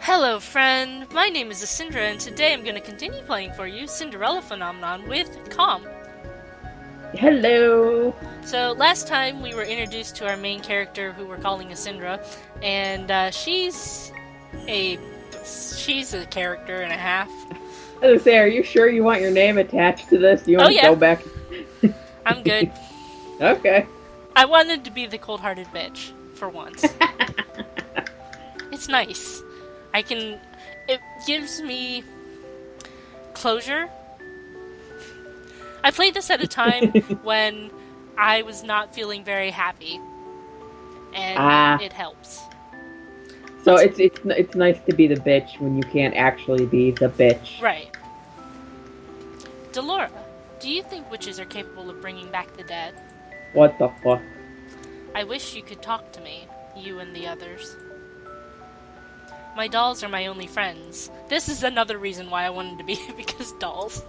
Hello friend, my name is Asindra and today I'm going to continue playing for you Cinderella Phenomenon with Comp. Hello! So last time we were introduced to our main character who we're calling Asindra, and she's a character and a half. I was gonna say, are you sure you want your name attached to this? You want to go back? I'm good. Okay. I wanted to be the cold-hearted bitch, for once. It's nice. It gives me closure. I played this at a time when I was not feeling very happy, and it helps. So it's nice to be the bitch when you can't actually be the bitch. Right. Delora, do you think witches are capable of bringing back the dead? What the fuck? I wish you could talk to me, you and the others. My dolls are my only friends. This is another reason why I wanted to be, because dolls.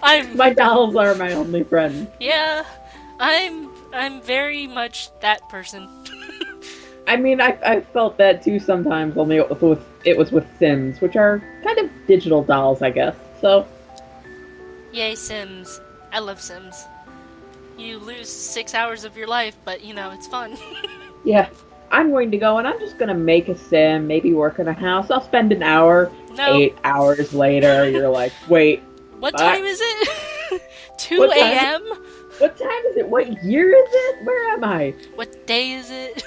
My dolls are my only friends. Yeah, I'm very much that person. I mean, I felt that too sometimes, only it was with Sims, which are kind of digital dolls, I guess, so. Yay, Sims. I love Sims. You lose 6 hours of your life, but, it's fun. Yeah. I'm going to go and I'm just going to make a sim, maybe work in a house. I'll spend an hour. No. 8 hours later, you're like, wait. What time is it? 2 a.m.? What time is it? What year is it? Where am I? What day is it?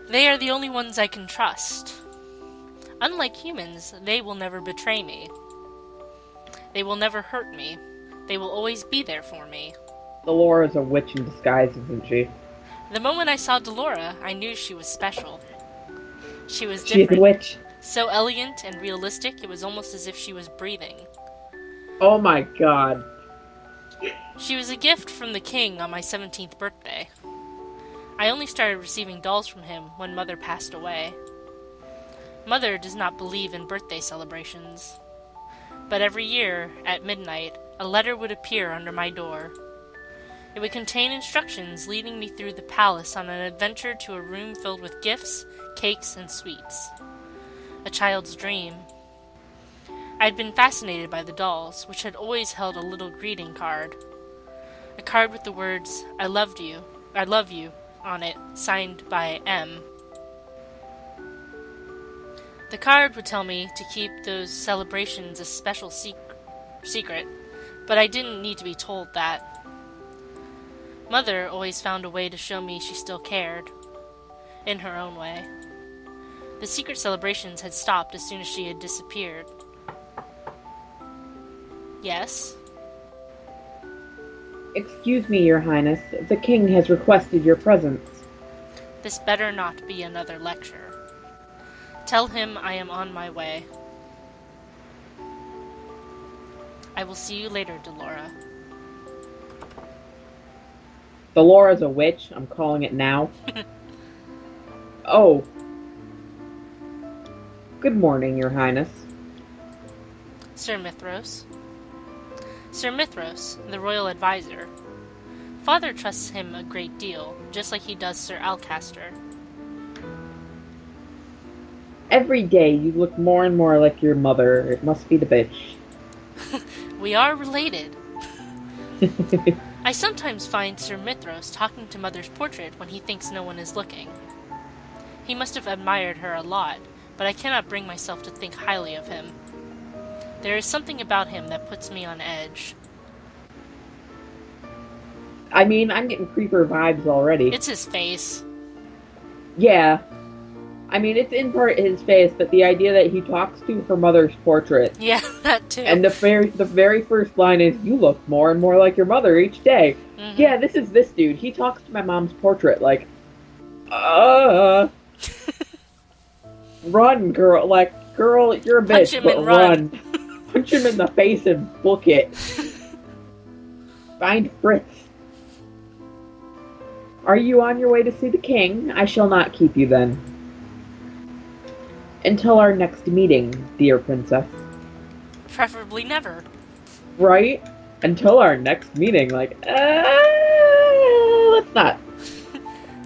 They are the only ones I can trust. Unlike humans, they will never betray me. They will never hurt me. They will always be there for me. Delora's a witch in disguise, isn't she? The moment I saw Delora, I knew she was special. She was different. She's a witch. So elegant and realistic, it was almost as if she was breathing. Oh my god. She was a gift from the king on my 17th birthday. I only started receiving dolls from him when Mother passed away. Mother does not believe in birthday celebrations. But every year, at midnight, a letter would appear under my door. It would contain instructions leading me through the palace on an adventure to a room filled with gifts, cakes, and sweets. A child's dream. I had been fascinated by the dolls, which had always held a little greeting card. A card with the words, I love you, on it, signed by M. The card would tell me to keep those celebrations a special secret, but I didn't need to be told that. Mother always found a way to show me she still cared, in her own way. The secret celebrations had stopped as soon as she had disappeared. Yes? Excuse me, Your Highness. The king has requested your presence. This better not be another lecture. Tell him I am on my way. I will see you later, Delora. Delora's a witch. I'm calling it now. Oh. Good morning, Your Highness. Sir Mithros. Sir Mithros, the royal advisor. Father trusts him a great deal, just like he does Sir Alcaster. Every day you look more and more like your mother. It must be the bitch. We are related. I sometimes find Sir Mithros talking to Mother's portrait when he thinks no one is looking. He must have admired her a lot, but I cannot bring myself to think highly of him. There is something about him that puts me on edge. I mean, I'm getting creeper vibes already. It's his face. Yeah. I mean, it's in part his face, but the idea that he talks to her mother's portrait. Yeah, that too. And the very first line is, you look more and more like your mother each day. Mm-hmm. Yeah, this is this dude. He talks to my mom's portrait like, run, girl. Like, girl, you're a Punch bitch, him but and run. Punch him in the face and book it. Find Fritz. Are you on your way to see the king? I shall not keep you then. Until our next meeting, dear princess. Preferably never. Right? Until our next meeting, like, let's not.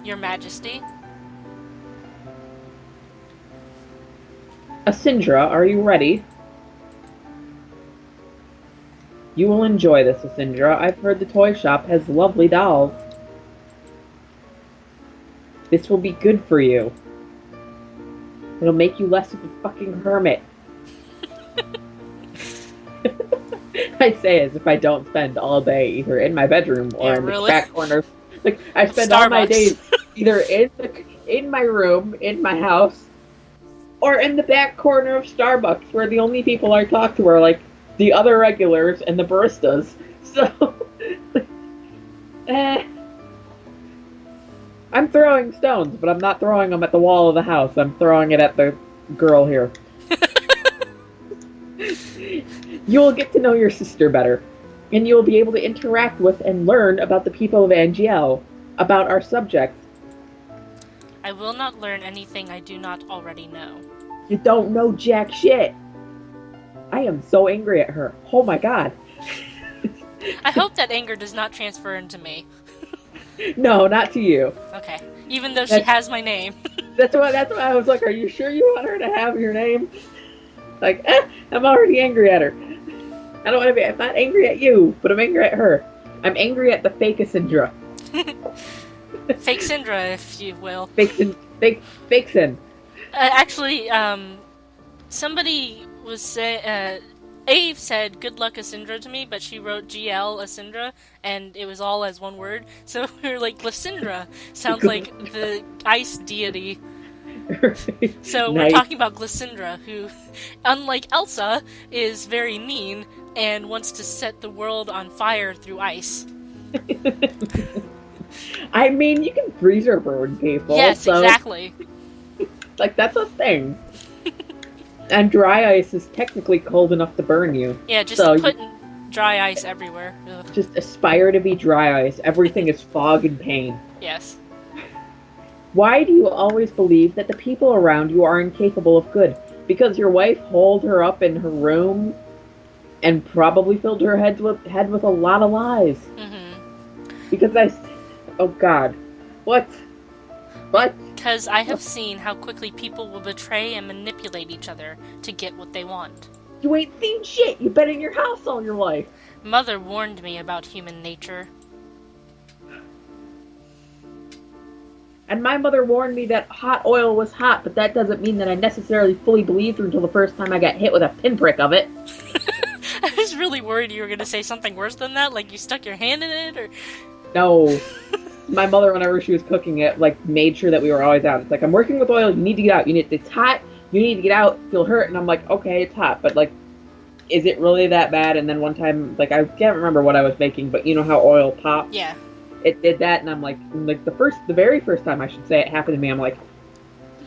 Your Majesty? Asindra, are you ready? You will enjoy this, Asindra. I've heard the toy shop has lovely dolls. This will be good for you. It'll make you less of a fucking hermit. I say as if I don't spend all day either in my bedroom or in the back corner. Like, I spend all my days either in my room, in my house, or in the back corner of Starbucks, where the only people I talk to are, like, the other regulars and the baristas. So, I'm throwing stones, but I'm not throwing them at the wall of the house. I'm throwing it at the girl here. You'll get to know your sister better, and you'll be able to interact with and learn about the people of Angiel, about our subjects. I will not learn anything I do not already know. You don't know jack shit. I am so angry at her. Oh my god. I hope that anger does not transfer into me. No, not to you. Okay. Even though she has my name. That's why I was like, are you sure you want her to have your name? Like, I'm already angry at her. I don't want to be. I'm not angry at you, but I'm angry at her. I'm angry at the fake Asindra. Fake Syndra, if you will. Fake Sin. Actually, somebody was saying, Ave said good luck Asindra to me, but she wrote GL Asindra, and it was all as one word. So we were like, Glissindra sounds like the ice deity. So Nice. we're talking about Glissindra, who, unlike Elsa, is very mean and wants to set the world on fire through ice. I mean, you can freezer burn people. Yes, so, exactly. Like, that's a thing. And dry ice is technically cold enough to burn you. Yeah, just so put dry ice everywhere. Ugh. Just aspire to be dry ice. Everything is fog and pain. Yes. Why do you always believe that the people around you are incapable of good? Because your wife holed her up in her room and probably filled her head with a lot of lies. Mm-hmm. Because oh god. What? Because I have seen how quickly people will betray and manipulate each other to get what they want. You ain't seen shit! You've been in your house all your life! Mother warned me about human nature. And my mother warned me that hot oil was hot, but that doesn't mean that I necessarily fully believed her until the first time I got hit with a pinprick of it. I was really worried you were going to say something worse than that, like you stuck your hand in it, or... No. My mother, whenever she was cooking it, like, made sure that we were always out. It's like, I'm working with oil, you need to get out. It's hot, you need to get out, you'll hurt. And I'm like, okay, it's hot, but, like, is it really that bad? And then one time, like, I can't remember what I was making, but you know how oil pops? Yeah. It did that, and I'm like the very first time, I should say, it happened to me, I'm like,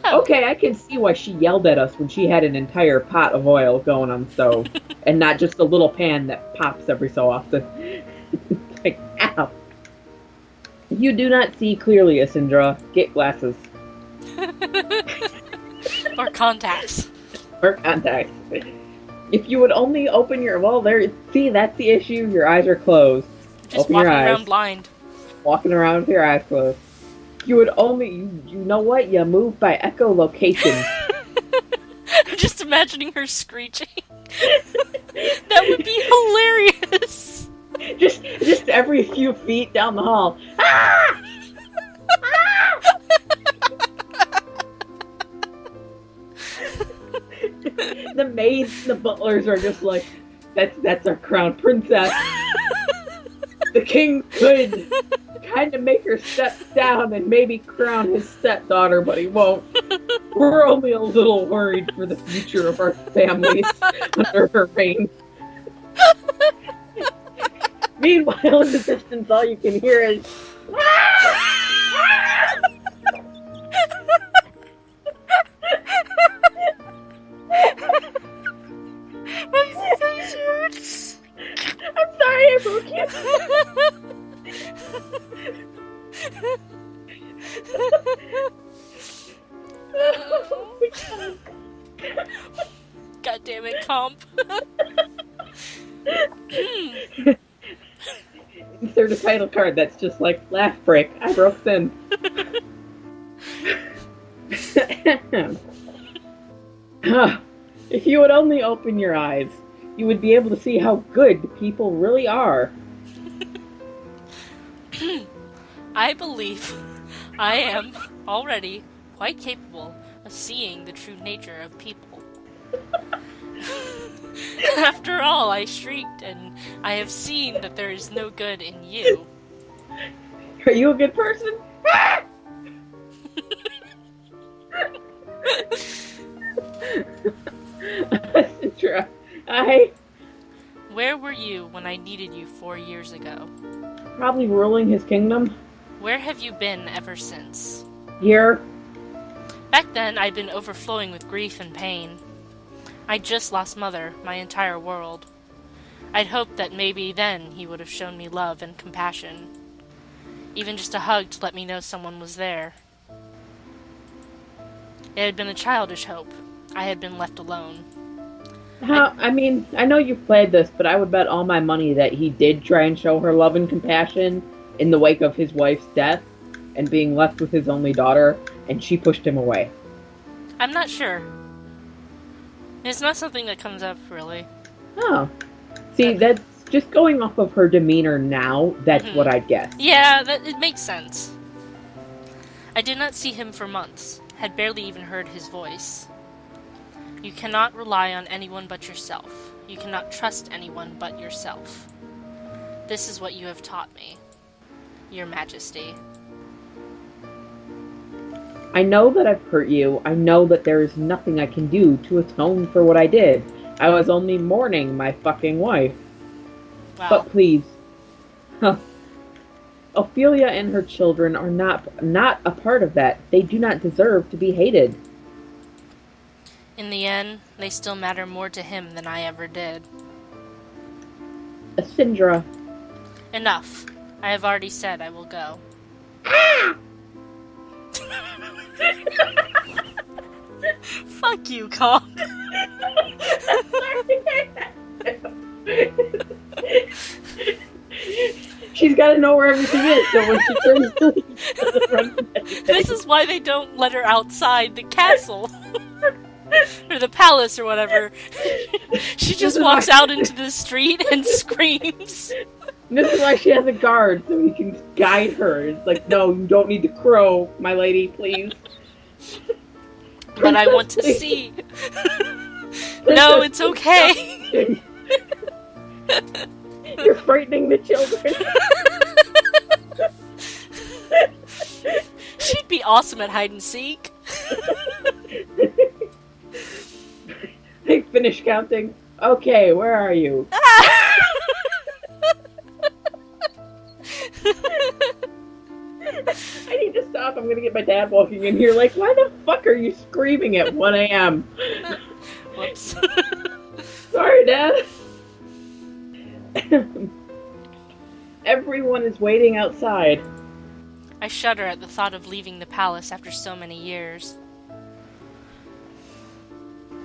Oh. Okay, I can see why she yelled at us when she had an entire pot of oil going on the stove, and not just a little pan that pops every so often. Like, ow. You do not see clearly, Asindra. Get glasses. Or contacts. Or contacts. If you would only open your... Well, there... See, that's the issue. Your eyes are closed. Just open walking your eyes. around blind. Walking around with your eyes closed. You would only... You know what? You move by echolocation. I'm just imagining her screeching. That would be hilarious. Just every few feet down the hall. Ah! Ah! The maids, the butlers are just like, that's our crown princess. The king could kind of make her step down and maybe crown his stepdaughter, but he won't. We're only a little worried for the future of our families under her reign. Meanwhile, in the distance, all you can hear is... My face hurts. I'm sorry I broke you. Oh my God. God damn it, Comp. Insert a title card that's just like, laugh break. I broke Cin. If you would only open your eyes, you would be able to see how good people really are. I believe I am already quite capable of seeing the true nature of people. After all, I shrieked, and I have seen that there is no good in you. Are you a good person? Citra, Where were you when I needed you 4 years ago? Probably ruling his kingdom. Where have you been ever since? Here. Back then, I'd been overflowing with grief and pain. I just lost Mother, my entire world. I'd hoped that maybe then he would have shown me love and compassion. Even just a hug to let me know someone was there. It had been a childish hope. I had been left alone. I mean, I know you've played this, but I would bet all my money that he did try and show her love and compassion in the wake of his wife's death and being left with his only daughter, and she pushed him away. I'm not sure. It's not something that comes up, really. Oh. See, that's just going off of her demeanor now, that's what I'd guess. Yeah, it makes sense. I did not see him for months, had barely even heard his voice. You cannot rely on anyone but yourself. You cannot trust anyone but yourself. This is what you have taught me, Your Majesty. I know that I've hurt you. I know that there is nothing I can do to atone for what I did. I was only mourning my fucking wife. Wow. But please. Ophelia and her children are not a part of that. They do not deserve to be hated. In the end, they still matter more to him than I ever did. Asindra. Enough. I have already said I will go. Fuck you, Comp. She's got to know where everything is, so when she turns to leave, she doesn't run from anything. This is why they don't let her outside the castle. Or the palace, or whatever. She just walks out into the street and screams. This is why she has a guard, so he can guide her. It's like, no, you don't need to crow, my lady, please. But I want to see. No, it's okay. You're frightening the children. She'd be awesome at hide and seek. I finished counting. Okay, where are you? I need to stop. I'm gonna get my dad walking in here like, why the fuck are you screaming at 1 a.m.? Whoops. Sorry, Dad. Everyone is waiting outside. I shudder at the thought of leaving the palace after so many years.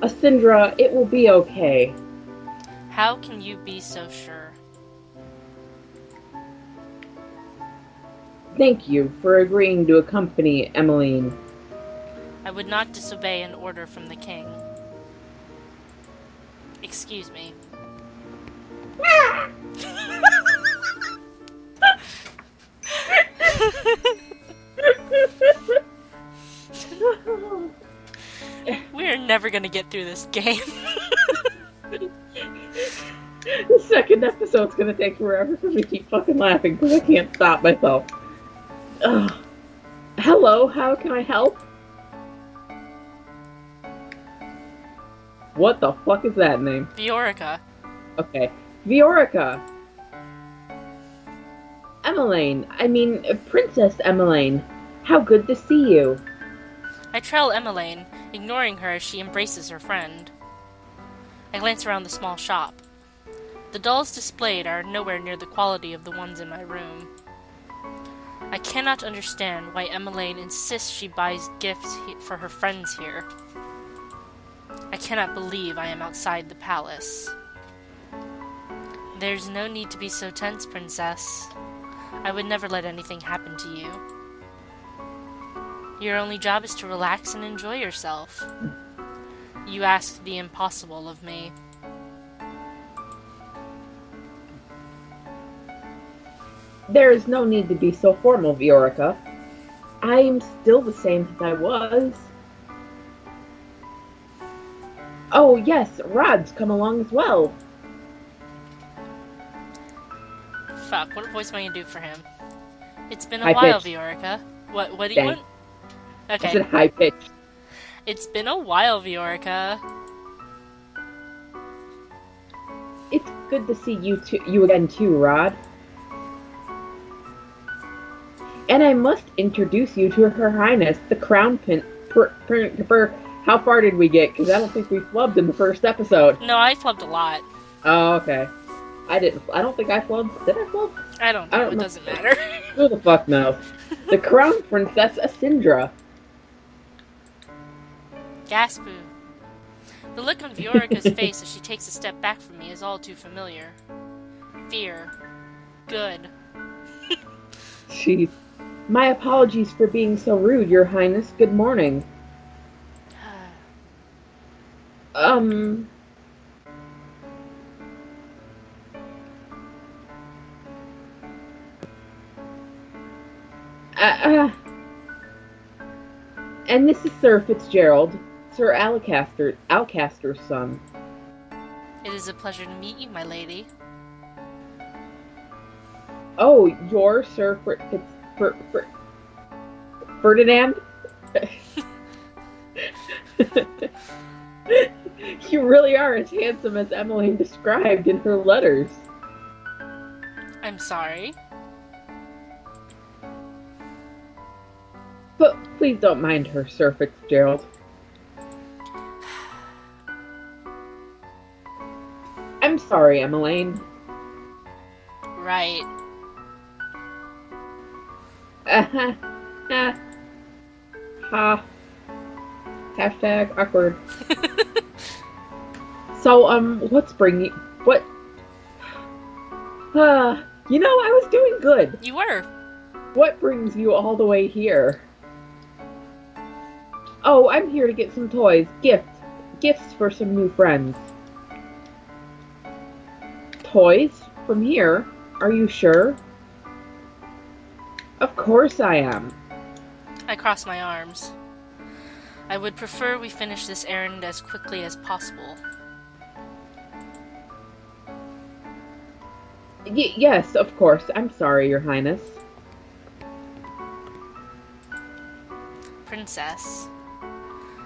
Asindra, it will be okay. How can you be so sure? Thank you for agreeing to accompany Emmeline. I would not disobey an order from the king. Excuse me. We're never gonna get through this game. The second episode's gonna take forever because we keep fucking laughing because I can't stop myself. Ugh. Hello, how can I help? What the fuck is that name? Viorica. Okay. Viorica! Princess Emmeline. How good to see you. I trail Emmeline, ignoring her as she embraces her friend. I glance around the small shop. The dolls displayed are nowhere near the quality of the ones in my room. I cannot understand why Emmeline insists she buys gifts for her friends here. I cannot believe I am outside the palace. There's no need to be so tense, Princess. I would never let anything happen to you. Your only job is to relax and enjoy yourself. You ask the impossible of me. There is no need to be so formal, Viorica. I am still the same as I was. Oh, yes, Rod's come along as well. Fuck, what voice am I gonna do for him? It's been a High while, pitch. Viorica. What do you Dang. want? Okay. I said high pitched. It's been a while, Viorica. It's good to see you again too, Rod. And I must introduce you to Her Highness, the Crown Prince. How far did we get? Because I don't think we flubbed in the first episode. No, I flubbed a lot. Oh, okay. I don't think I flubbed. Did I flub? I don't know. It doesn't matter. Who the fuck knows? The Crown Princess Asindra. Gaspu. The look on Viorica's face as she takes a step back from me is all too familiar. Fear. Good. Jeez. My apologies for being so rude, Your Highness. Good morning. And this is Sir Fitzgerald, Sir Alcaster's son. It is a pleasure to meet you, my lady. Oh, you're Sir Ferdinand? You really are as handsome as Emmeline described in her letters. I'm sorry. But please don't mind her, Sir Fitzgerald. I'm sorry, Emmeline. Right. Ha. Hashtag awkward. So, what's bringing... What? I was doing good. You were. What brings you all the way here? Oh, I'm here to get some toys. Gifts for some new friends. Toys? From here? Are you sure? Of course I am. I cross my arms. I would prefer we finish this errand as quickly as possible. Yes, of course. I'm sorry, Your Highness. Princess.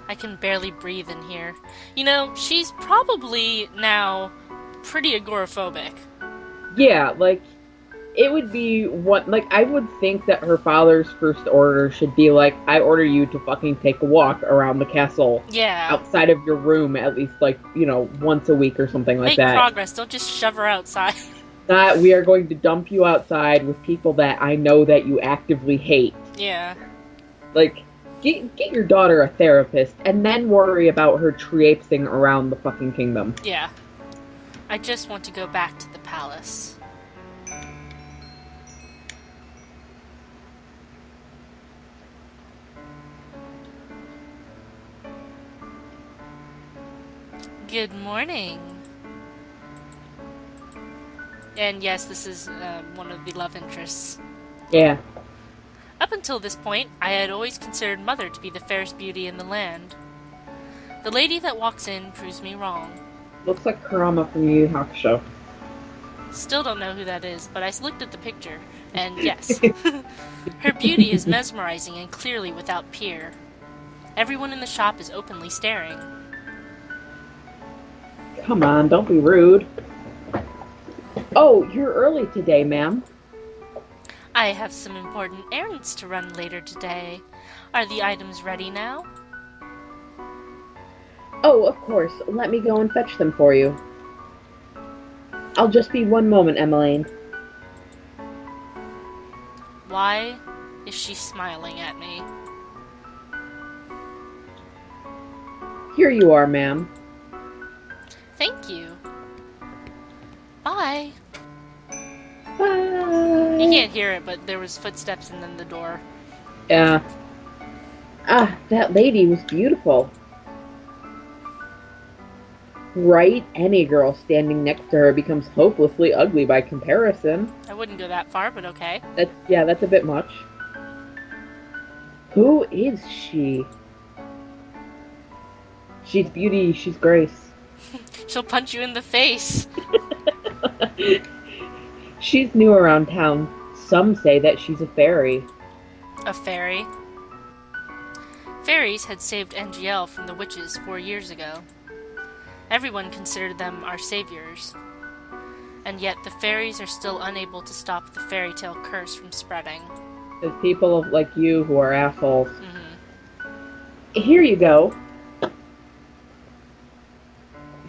I can barely breathe in here. You know, she's probably now pretty agoraphobic. Yeah, it would be I would think that her father's first order should be I order you to fucking take a walk around the castle. Yeah. Outside of your room at least, once a week or something like that. Make progress, don't just shove her outside. Not, we are going to dump you outside with people that I know that you actively hate. Yeah. Get your daughter a therapist, and then worry about her traipsing around the fucking kingdom. Yeah. I just want to go back to the palace. Good morning. And yes, this is one of the love interests. Yeah. Up until this point, I had always considered Mother to be the fairest beauty in the land. The lady that walks in proves me wrong. Looks like Kurama from Yu Yu Hakusho. Still don't know who that is, but I looked at the picture, and yes. Her beauty is mesmerizing and clearly without peer. Everyone in the shop is openly staring. Come on, don't be rude. Oh, you're early today, ma'am. I have some important errands to run later today. Are the items ready now? Oh, of course. Let me go and fetch them for you. I'll just be one moment, Emmeline. Why is she smiling at me? Here you are, ma'am. Thank you. Bye. Bye. You can't hear it, but there was footsteps and then the door. Yeah. Ah, that lady was beautiful. Right? Any girl standing next to her becomes hopelessly ugly by comparison. I wouldn't go that far, but okay. That's a bit much. Who is she? She's beauty, she's grace. She'll punch you in the face. She's new around town. Some say that she's a fairy. A fairy? Fairies had saved NGL from the witches 4 years ago. Everyone considered them our saviors. And yet the fairies are still unable to stop the fairy tale curse from spreading. There's people like you who are assholes. Mm-hmm. Here you go.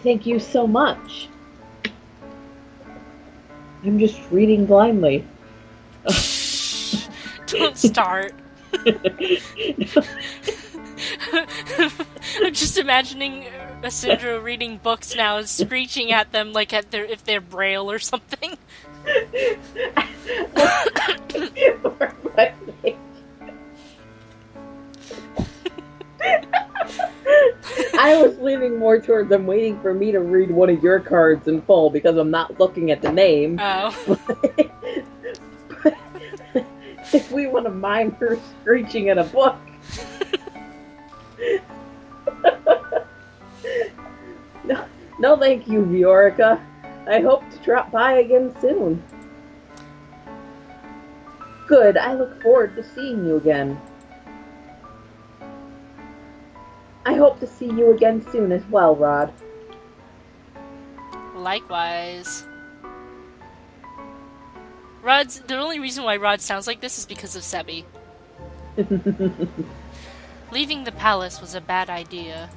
Thank you so much. I'm just reading blindly. Don't start. I'm just imagining a Cinder reading books now, screeching at them like if they're braille or something. I was leaning more towards them waiting for me to read one of your cards in full because I'm not looking at the name. Oh. If we want to mime her screeching at a book. No, thank you, Viorica. I hope to drop by again soon. Good, I look forward to seeing you again. I hope to see you again soon as well, Rod. Likewise. The only reason why Rod sounds like this is because of Sebi. Leaving the palace was a bad idea.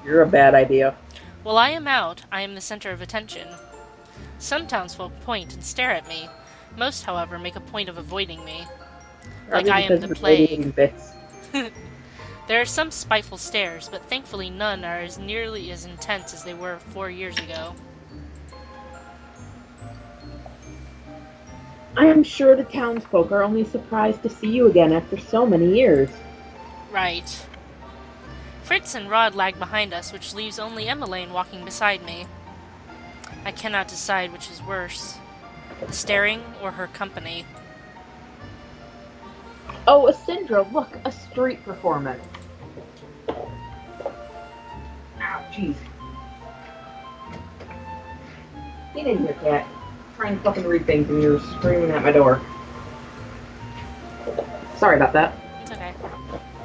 You're a bad idea. While I am out, I am the center of attention. Some townsfolk point and stare at me. Most, however, make a point of avoiding me. Like I am the plague. There are some spiteful stares, but thankfully none are as nearly as intense as they were 4 years ago. I am sure the townsfolk are only surprised to see you again after so many years. Right. Fritz and Rod lag behind us, which leaves only Emmeline walking beside me. I cannot decide which is worse, the staring or her company. Oh, Asindra, look, a street performance. Ow, jeez. Get in here, cat. Trying to fucking read things and you're screaming at my door. Sorry about that. It's okay.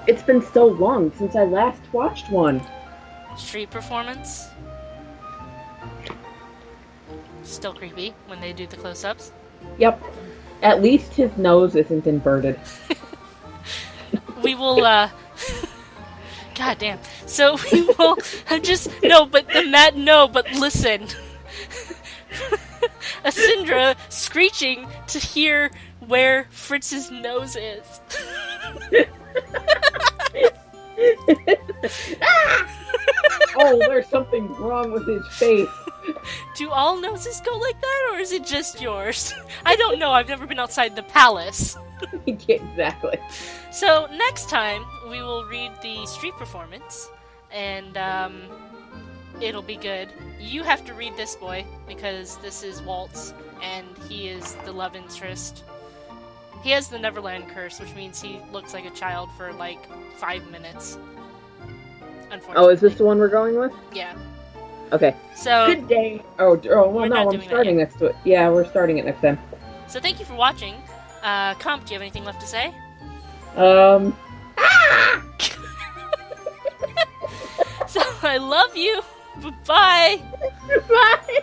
It's been so long since I last watched one. Street performance? Still creepy when they do the close-ups. Yep. At least his nose isn't inverted. We will, God damn. So we will no, but listen. Asindra screeching to hear where Fritz's nose is. Oh, there's something wrong with his face. Do all noses go like that, or is it just yours? I don't know, I've never been outside the palace. Exactly. So, next time, we will read the street performance, and, it'll be good. You have to read this, boy, because this is Waltz, and he is the love interest. He has the Neverland curse, which means he looks like a child for, 5 minutes. Unfortunately. Oh, is this the one we're going with? Yeah. Okay. So, good day. Oh well, no, I'm starting next to it. Yeah, we're starting it next time. So thank you for watching. Comp, do you have anything left to say? So I love you. Bye. Bye.